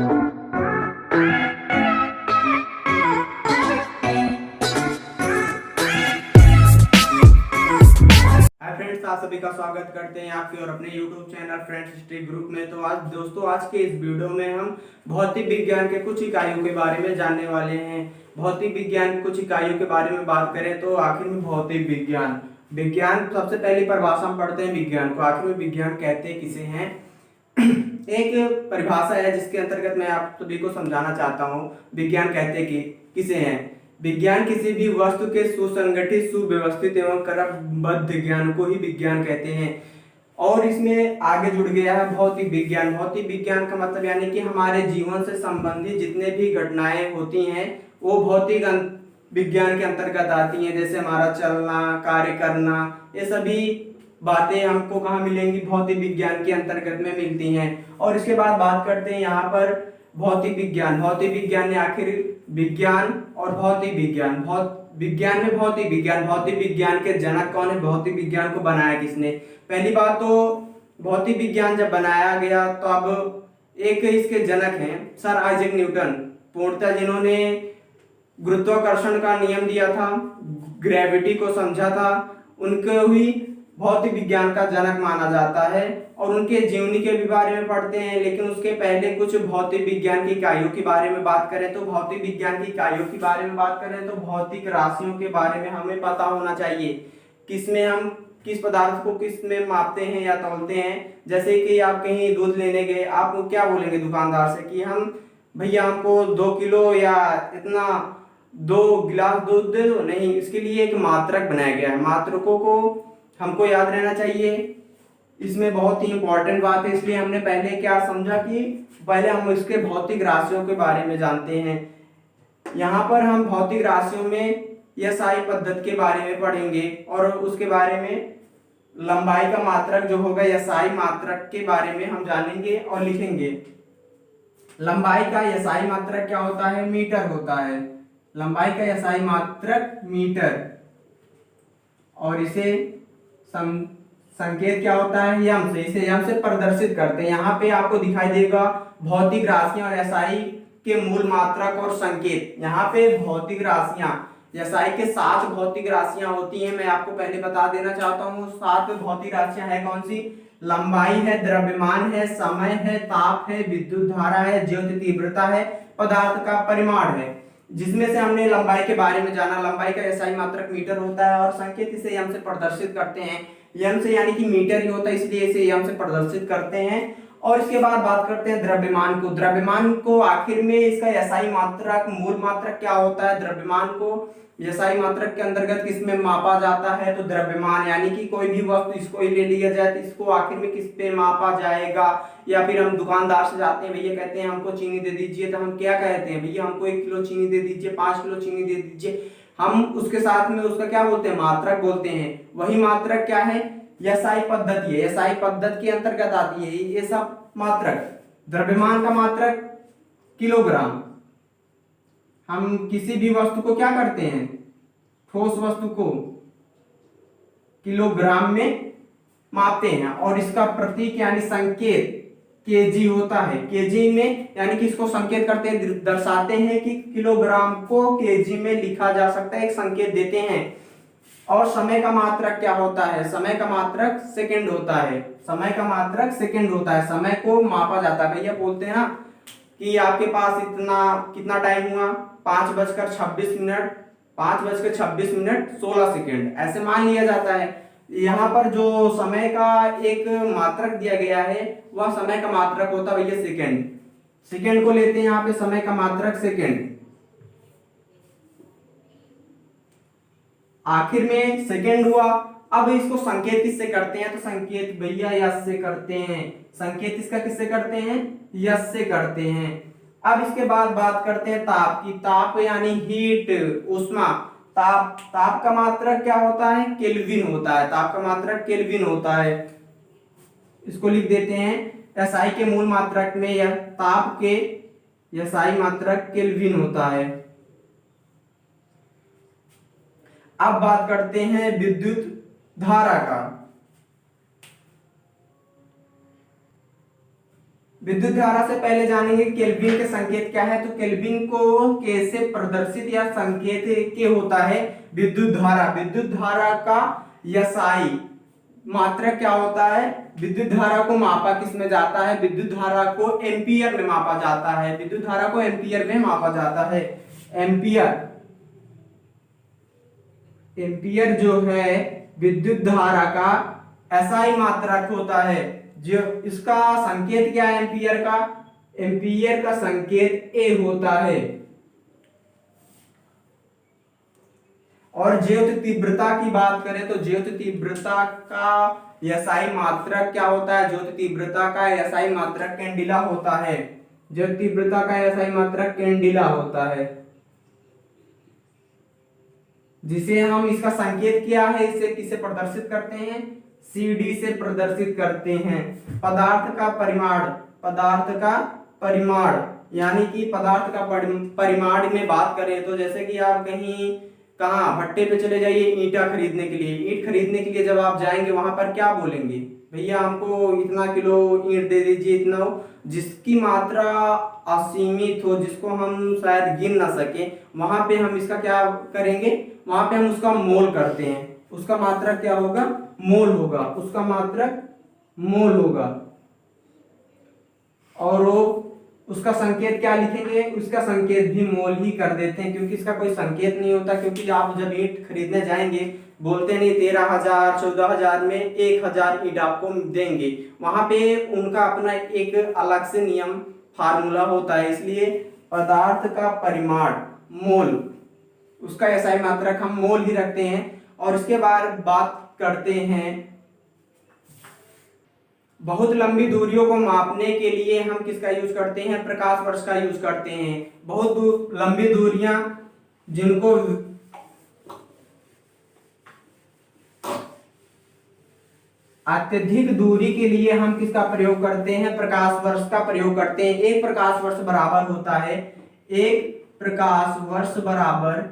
Hi friends, आप सभी का स्वागत करते हैं आपके और अपने YouTube channel friends history group में। तो आज दोस्तों, आज के इस वीडियो में हम भौतिक विज्ञान के कुछ इकाइयों के बारे में जानने वाले हैं। भौतिक विज्ञान की कुछ इकाइयों के बारे में बात करें तो आखिर में भौतिक विज्ञान विज्ञान सबसे पहली परिभाषा हम पढ़ते हैं विज्ञान को। आखिर में विज्ञान कहते किसे हैं? एक परिभाषा है जिसके अंतर्गत मैं आप सभी को समझाना चाहता हूँ विज्ञान कहते किसे हैं। विज्ञान किसी भी वस्तु के सुसंगठित, सुव्यवस्थित एवं क्रमबद्ध ज्ञान को ही विज्ञान कहते हैं। और इसमें आगे जुड़ गया है भौतिक विज्ञान। भौतिक विज्ञान का मतलब यानी कि हमारे जीवन से संबंधित जितने भी घटनाएं होती हैं वो भौतिक विज्ञान के अंतर्गत आती हैं। जैसे हमारा चलना, कार्य करना, ये सभी बातें हमको कहाँ मिलेंगी? भौतिक विज्ञान के अंतर्गत में मिलती हैं। और इसके बाद बात करते हैं यहाँ पर भौतिक विज्ञान। भौतिक विज्ञान ने आखिर विज्ञान और भौतिक विज्ञान, विज्ञान में भौतिक विज्ञान, भौतिक विज्ञान के जनक कौन है? भौतिक विज्ञान को बनाया किसने? पहली बात तो भौतिक विज्ञान जब बनाया गया तो अब एक इसके जनक हैं सर आइजैक न्यूटन, पूर्णतः जिन्होंने गुरुत्वाकर्षण का नियम दिया था, ग्रेविटी को समझा था, उनको ही भौतिक विज्ञान का जनक माना जाता है। और उनके जीवनी के भी बारे में पढ़ते हैं। लेकिन उसके पहले कुछ भौतिक विज्ञान की इकाइयों के बारे में बात करें तो भौतिक विज्ञान की इकाइयों के बारे में बात करें तो भौतिक राशियों के बारे में हमें पता होना चाहिए। किसमें हम किस पदार्थ को किस में मापते हैं या तौलते हैं। जैसे कि आप कहीं दूध लेने गए, आप क्या बोलेंगे दुकानदार से कि हम भैया हमको 2 किलो या इतना 2 गिलास दूध दे दो? नहीं, इसके लिए एक मात्रक बनाया गया है। मात्रकों को हमको याद रहना चाहिए। इसमें बहुत ही इंपॉर्टेंट बात है, इसलिए हमने पहले क्या समझा कि पहले हम इसके भौतिक राशियों के बारे में जानते हैं। यहाँ पर हम भौतिक राशियों में एसआई पद्धति के बारे में पढ़ेंगे और उसके बारे में लंबाई का मात्रक जो होगा एसआई मात्रक के बारे में हम जानेंगे और लिखेंगे। लंबाई का एसआई मात्रक क्या होता है? मीटर होता है। लंबाई का एसआई मात्रक मीटर। और इसे संकेत क्या होता है? यम से। इसे यम से प्रदर्शित करते हैं। यहाँ पे आपको दिखाई देगा भौतिक राशियां और एसआई के मूल मात्रक और संकेत। यहाँ पे भौतिक राशियां, एसआई के 7 भौतिक राशियां होती हैं। मैं आपको पहले बता देना चाहता हूँ 7 भौतिक राशियां है कौन सी? लंबाई है, द्रव्यमान है, समय है, ताप है, विद्युत धारा है, ज्योति तीव्रता है, पदार्थ का परिमाण है। जिसमें से हमने लंबाई के बारे में जाना। लंबाई का एसआई मात्रक मीटर होता है और संकेत इसे यम से प्रदर्शित करते हैं। यम से यानी कि मीटर ही होता है, इसलिए इसे यम से प्रदर्शित करते हैं। और इसके बाद बात करते हैं द्रव्यमान को। द्रव्यमान को आखिर में इसका एसआई मात्रक, मूल मात्रक क्या होता है? द्रव्यमान को एसआई मात्रक के अंतर्गत किसमें मापा जाता है? तो द्रव्यमान, यानी कि कोई भी वस्तु इसको ही ले लिया जाए तो इसको आखिर में किस पे मापा जाएगा? या फिर हम दुकानदार से जाते हैं, भैया कहते हैं हमको चीनी दे दीजिए, तो हम क्या कहते हैं? भैया हमको 1 किलो चीनी दे दीजिए, 5 किलो चीनी दे दीजिए। हम उसके साथ में उसका क्या बोलते हैं? मात्रक बोलते हैं। वही मात्रक क्या है? एसआई पद्धति है। एसआई पद्धति के अंतर्गत आती है ये सब मात्रक। द्रव्यमान का मात्रक किलोग्राम। हम किसी भी वस्तु को क्या करते हैं? ठोस वस्तु को किलोग्राम में मापते हैं। और इसका प्रतीक यानी संकेत केजी होता है। केजी में यानी कि इसको संकेत करते हैं, दर्शाते हैं कि किलोग्राम को केजी में लिखा जा सकता है, एक संकेत देते हैं। और समय का मात्रक क्या होता है? समय का मात्रक सेकंड होता है। समय का मात्रक सेकंड होता है। समय को मापा जाता है। भैया बोलते हैं ना कि आपके पास इतना कितना टाइम हुआ? 5:26, 5:26 16 सेकंड, ऐसे मान लिया जाता है। यहाँ पर जो समय का एक मात्रक दिया गया है वह समय का मात्रक होता है भैया सेकंड। सेकंड को लेते हैं यहाँ पे समय का मात्रक सेकंड। आखिर में सेकंड हुआ। अब इसको संकेत किससे करते हैं? तो संकेत भैया यश से करते हैं। संकेत इसका किससे करते हैं? यश से करते हैं। अब इसके बाद बात करते हैं ताप की। ताप यानी हीट, उष्मा। ताप का मात्रक क्या होता है? केल्विन होता है। ताप का मात्रक केल्विन होता है। इसको लिख देते हैं एसआई के मूल मात्रक में यह ताप के एसआई मात्रक केल्विन होता है। अब बात करते हैं विद्युत धारा का। विद्युत धारा से पहले जानेंगे केल्विन के संकेत क्या है। तो केल्विन को कैसे प्रदर्शित या संकेत के होता है विद्युत धारा। विद्युत धारा का एसआई मात्रक क्या होता है। विद्युत धारा को मापा किस में जाता है, विद्युत धारा को एम्पियर में मापा जाता है। विद्युत धारा को एम्पियर में मापा जाता है। एम्पियर एम्पियर जो है विद्युत धारा का एसआई मात्रक होता है। जो इसका संकेत क्या है एम्पियर का, एम्पियर का संकेत ए होता है। और ज्योत तीव्रता की बात करें तो ज्योत तीव्रता का एसआई मात्रक क्या होता है, ज्योत तीव्रता का एसआई मात्रक कैंडिला होता है। ज्योत तीव्रता का एसआई मात्रक कैंडिला होता है, जिसे हम इसका संकेत क्या है, इसे किसे प्रदर्शित करते हैं, CD से प्रदर्शित करते हैं। पदार्थ का परिमाण, पदार्थ का परिमाण यानी कि पदार्थ का परिमाण में बात करें तो जैसे कि आप कहीं कहाँ भट्टे पे चले जाइए ईंटा खरीदने के लिए, ईंट खरीदने के लिए जब आप जाएंगे वहां पर क्या बोलेंगे, भैया हमको इतना किलो ईंट दे दीजिए, इतना हो, जिसकी मात्रा असीमित हो, जिसको हम शायद गिन ना सके, वहां पे हम इसका क्या करेंगे, वहां पे हम उसका मोल करते हैं। उसका मात्रक क्या होगा, मोल होगा, उसका मात्रक मोल होगा। और वो उसका संकेत क्या लिखेंगे, उसका संकेत भी मोल ही कर देते हैं, क्योंकि इसका कोई संकेत नहीं होता। क्योंकि आप जब ईंट खरीदने जाएंगे बोलते नहीं 13,000 14,000 में 1,000 ईंट आपको देंगे, वहां पे उनका अपना एक अलग से नियम फार्मूला होता है। इसलिए पदार्थ का परिमाण मोल, उसका एसआई मात्रक हम मोल ही रखते हैं। और इसके बाद बात करते हैं बहुत लंबी दूरियों को मापने के लिए हम किसका यूज करते हैं, प्रकाश वर्ष का यूज करते हैं। बहुत लंबी दूरियां जिनको अत्यधिक दूरी के लिए हम किसका प्रयोग करते हैं, प्रकाश वर्ष का प्रयोग करते हैं। एक प्रकाश वर्ष बराबर होता है, एक प्रकाश वर्ष बराबर,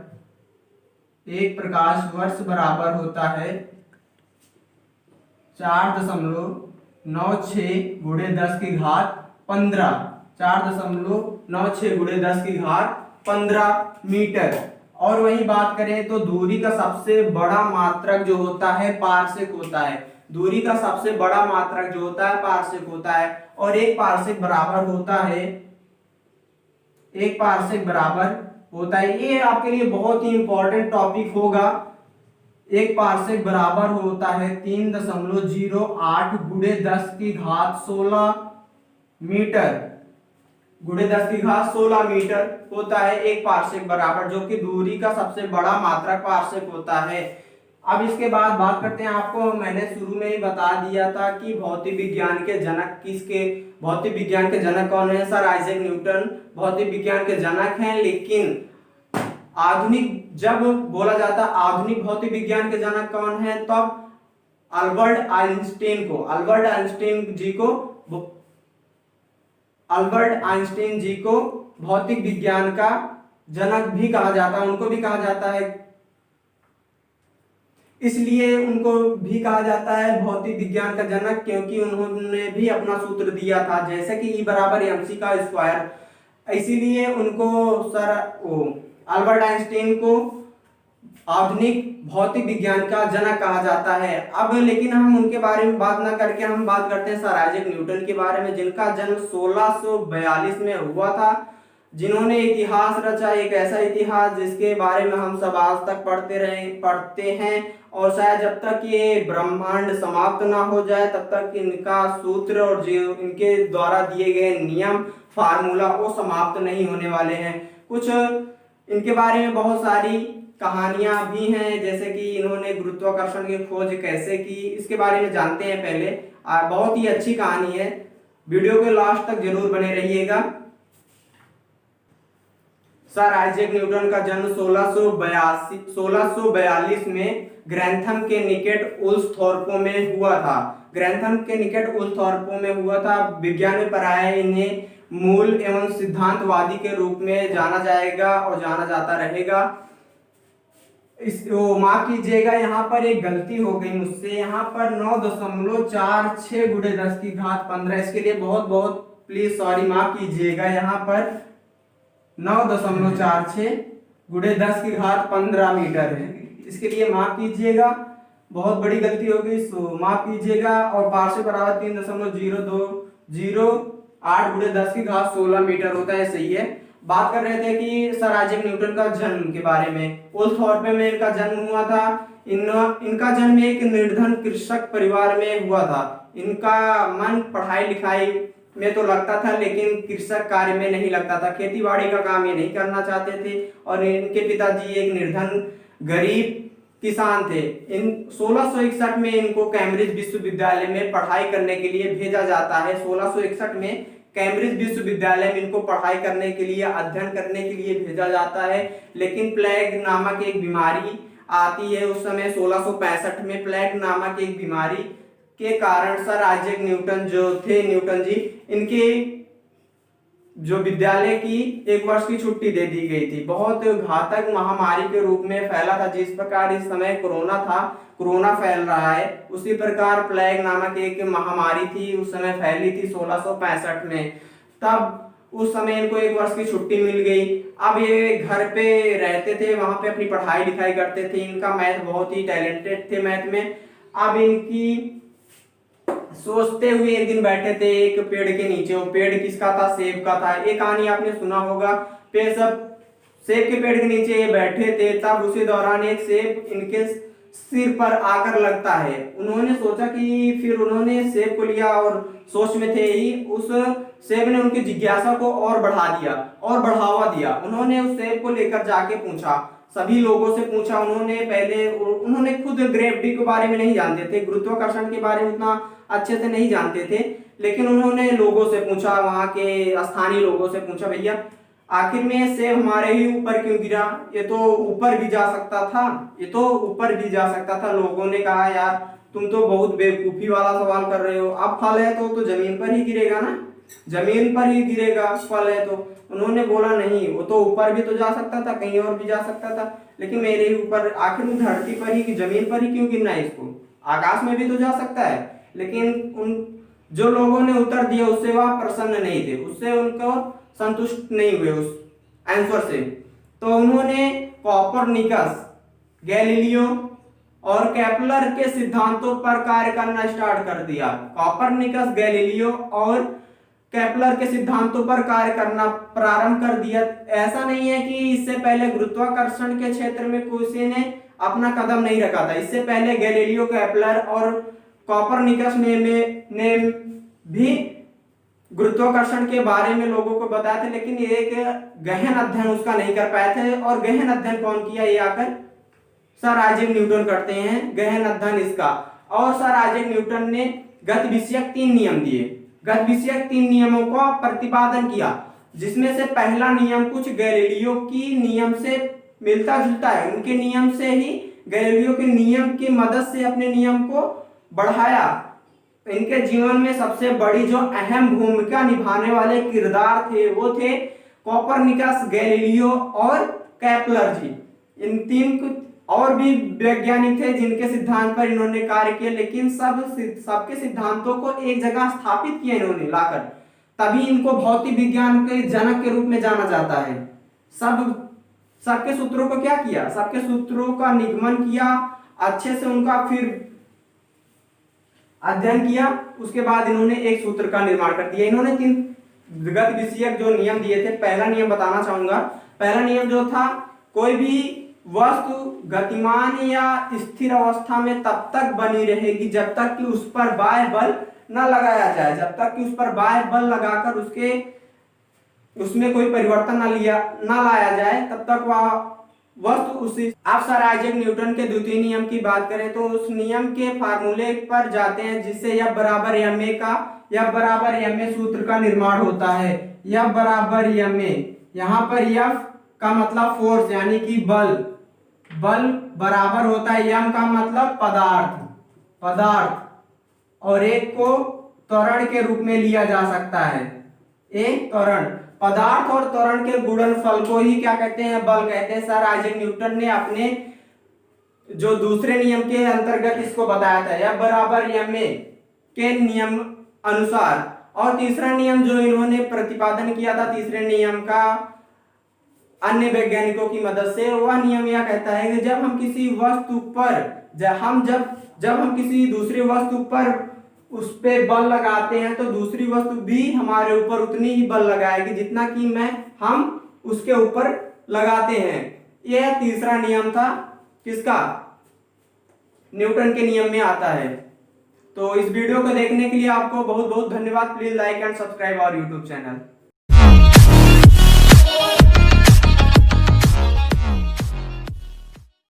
एक प्रकाश वर्ष बराबर होता है 4.96 गुणे 10 की घात 15, 4.96 गुणे 10 की घात 15 मीटर। और वही बात करें तो दूरी का सबसे बड़ा मात्रक जो होता है पारसेक होता है। दूरी का सबसे बड़ा मात्रक जो होता है पारसेक होता है। और एक पारसेक बराबर होता है, एक पारसेक बराबर होता है, ये आपके लिए बहुत ही इंपॉर्टेंट टॉपिक होगा। एक पारसेक बराबर होता है 3.08 गुणे 10 की घात 16 मीटर, गुणे 10 की घात 16 मीटर होता है एक पारसेक बराबर, जो कि दूरी का सबसे बड़ा मात्रक पारसेक होता है। अब इसके बाद बात करते हैं, आपको मैंने शुरू में ही बता दिया था कि भौतिक विज्ञान के जनक किसके, भौतिक विज्ञान के जनक कौन है, सर आइजैक न्यूटन भौतिक विज्ञान के जनक हैं। लेकिन आधुनिक जब बोला जाता है आधुनिक भौतिक विज्ञान के जनक कौन है, तब अल्बर्ट आइंस्टीन को, अल्बर्ट आइंस्टीन जी को भौतिक विज्ञान का जनक भी कहा जाता है, उनको भी कहा जाता है। इसलिए उनको भी कहा जाता है भौतिक विज्ञान का जनक, क्योंकि उन्होंने भी अपना सूत्र दिया था, जैसे कि E बराबर mc का स्क्वायर। इसीलिए उनको सर अल्बर्ट आइंस्टीन को आधुनिक भौतिक विज्ञान का जनक कहा जाता है। अब लेकिन हम उनके बारे में बात ना करके हम बात करते हैं सर आइजैक न्यूटन के बारे में, जिनका जन्म 1642 में हुआ था, जिन्होंने इतिहास रचा, एक ऐसा इतिहास जिसके बारे में हम सब आज तक पढ़ते हैं। और शायद जब तक ये ब्रह्मांड समाप्त ना हो जाए तब तक इनका सूत्र और जो इनके द्वारा दिए गए नियम फार्मूला वो समाप्त नहीं होने वाले हैं। कुछ इनके बारे में बहुत सारी कहानियां भी हैं, जैसे कि इन्होंने गुरुत्वाकर्षण की खोज कैसे की, इसके बारे में जानते हैं पहले। बहुत ही अच्छी कहानी है, वीडियो के लास्ट तक जरूर बने रहिएगा। सर आइजैक न्यूटन का जन्म 1642 में ग्रैंथम के निकट उल्सथोर्प में हुआ था। ग्रैंथम के निकट उल्सथोर्प में हुआ था। विज्ञान में पढ़ाया इन्हें मूल एवं सिद्धांतवादी के रूप में जाना जाएगा और जाना जाता रहेगा। माफ कीजिएगा, यहाँ पर एक गलती हो गई मुझसे, यहाँ पर 9.46 गुणे 10 की घात 15, इसके लिए बहुत बहुत प्लीज सॉरी माफ कीजिएगा, यहाँ पर 9.46 गुणे 10 की घात 15 मीटर है। इसके लिए माफ कीजिएगा, बहुत बड़ी गलती हो गई, सो माफ कीजिएगा। और पार्श्व बराबर 3.0208 गुणे 10 की घात 16 मीटर होता है, सही है। बात कर रहे थे कि सर आइजैक न्यूटन का जन्म के बारे में। ओल्थोर्प में इनका जन्म हुआ था। इनका जन्म एक निर्धन कृषक परिवार में हुआ था। इनका मन पढ़ाई लिखाई में तो लगता था, लेकिन कृषक कार्य में नहीं लगता था। खेती बाड़ी का काम ये नहीं करना चाहते थे। और इनके पिताजी एक निर्धन गरीब किसान थे। इन 1661 में इनको कैम्ब्रिज विश्वविद्यालय में पढ़ाई करने के लिए भेजा जाता है। 1661 में कैम्ब्रिज विश्वविद्यालय में इनको पढ़ाई करने के लिए, अध्ययन करने के लिए भेजा जाता है। लेकिन प्लेग नामक एक बीमारी आती है उस समय 1665 में। प्लेग नामक एक बीमारी के कारण सर आइजैक न्यूटन जो थे, न्यूटन जी, इनके जो विद्यालय की 1 वर्ष की छुट्टी दे दी गई थी। बहुत घातक महामारी के रूप में फैला था। जिस प्रकार इस समय कोरोना था, कोरोना फैल रहा है, उसी प्रकार प्लेग नामक एक महामारी थी, उस समय फैली थी 1665 में। तब उस समय इनको 1 वर्ष की छुट्टी मिल गई। अब ये घर पे रहते थे, वहां पे अपनी पढ़ाई लिखाई करते थे। इनका मैथ बहुत ही टैलेंटेड थे मैथ में। अब इनकी सोचते हुए एक दिन बैठे थे एक पेड़ के नीचे। वो पेड़ किसका था? सेब का था। एक कहानी आपने सुना होगा, पेड़ सब सेब के पेड़ के नीचे ये बैठे थे। तब उसी दौरान एक सेब इनके सिर पर आकर लगता है। उन्होंने सोचा कि फिर उन्होंने सेब को लिया और सोच में थे ही, उस सेब ने उनकी जिज्ञासा को और बढ़ा दिया और बढ़ावा दिया। उन्होंने उस सेब को लेकर जाके पूछा, सभी लोगों से पूछा। उन्होंने खुद ग्रेविटी के बारे में नहीं जानते थे, गुरुत्वाकर्षण के बारे में उतना अच्छे से नहीं जानते थे, लेकिन उन्होंने लोगों से पूछा, वहां के स्थानीय लोगों से पूछा, भैया आखिर में सेब हमारे ही ऊपर क्यों गिरा? ये तो ऊपर भी जा सकता था, ये तो ऊपर भी जा सकता था। लोगों ने कहा, यार तुम तो बहुत बेवकूफी वाला सवाल कर रहे हो। अब फल है तो जमीन पर ही गिरेगा ना, जमीन पर ही गिरेगा फल है तो। उन्होंने बोला नहीं, वो तो ऊपर भी तो जा सकता था, कहीं और भी जा सकता था, लेकिन मेरे ही ऊपर, आखिर में धरती पर ही कि जमीन पर ही क्यों गिरना है इसको? आकाश में भी तो जा सकता है। लेकिन उन जो लोगों ने उत्तर दिया उससे वह प्रसन्न नहीं थे, उससे उनको संतुष्ट नहीं हुए उस आंसर से। तो उन्होंने कोपरनिकस, गैलीलियो और केपलर के सिद्धांतों पर कार्य करना स्टार्ट कर दिया। कोपरनिकस, गैलीलियो और केपलर के सिद्धांतों पर कार्य करना प्रारंभ कर दिया। ऐसा नहीं है कि इससे पहले गुरुत्वाकर्षण के क्षेत्र में किसी ने अपना कदम नहीं रखा था। इससे पहले गैलीलियो, केपलर और कोपरनिकस ने भी गुरुत्वाकर्षण के बारे में लोगों को बताया था, लेकिन एक गहन अध्ययन उसका नहीं कर पाए थे। और गहन अध्ययन कौन किया? ये आकर सर आइजैक न्यूटन करते हैं गहन अध्ययन इसका। और सर आइजैक न्यूटन ने गति विषयक 3 नियम दिए। गति विषयक 3 नियमों का प्रतिपादन किया, जिसमें से पहला नियम कुछ गैलीलियो की नियम से मिलता जुलता है। उनके नियम से ही, गैलीलियो के नियम की मदद से अपने नियम को बढ़ाया। इनके जीवन में सबसे बड़ी जो अहम भूमिका निभाने वाले किरदार थे वो थे कोपरनिकस, गैलीलियो और केपलर जी। इन 3 और भी वैज्ञानिक थे जिनके सिद्धांत पर इन्होंने कार्य किया, लेकिन सबके सिद्धांतों को एक जगह स्थापित किया इन्होंने लाकर, तभी इनको भौतिक विज्ञान के जनक के रूप में जाना जाता है। सबके सूत्रों को क्या किया? सबके सूत्रों का निगमन किया, अच्छे से उनका फिर अध्ययन किया। उसके बाद इन्होंने एक सूत्र का निर्माण कर दिया। इन्होंने 3 गति विषयक जो नियम दिए थे, पहला नियम बताना चाहूंगा। पहला नियम जो था, कोई भी वस्तु गतिमान या स्थिर अवस्था में तब तक बनी रहेगी जब तक कि उस पर बाह्य बल न लगाया जाए। जब तक कि उस पर बाह्य बल लगाकर उसमें कोई परिवर्तन न लाया जाए, तब तक वह वस्तु उसी। आप सर आइजैक न्यूटन के द्वितीय नियम की बात करें तो उस नियम के फार्मूले पर जाते हैं, जिससे F बराबर ma सूत्र का निर्माण होता है। F बराबर ma, यहाँ पर F का मतलब फोर्स यानी कि बल बराबर होता है m का मतलब पदार्थ और एक को त्वरण के रूप में लिया जा सकता है। एक त्वरण, पदार्थ और त्वरण के गुणनफल को ही क्या कहते हैं? बल कहते हैं। सर आइजैक न्यूटन ने अपने जो दूसरे नियम के अंतर्गत इसको बताया था। F बराबर ma के नियम अनुसार और तीसरा नियम जो इन्होंने प्रतिपादन किया था तीसरे नियम का अन्य वैज्ञानिकों की मदद से, वह नियम यह कहता है कि जब हम किसी वस्तु पर जब हम किसी दूसरी वस्तु पर उस पे बल लगाते हैं तो दूसरी वस्तु भी हमारे ऊपर उतनी ही बल लगाएगी जितना कि हम उसके ऊपर लगाते हैं। यह तीसरा नियम था किसका, न्यूटन के नियम में आता है। तो इस वीडियो को देखने के लिए आपको बहुत बहुत धन्यवाद। Please like and subscribe our YouTube channel.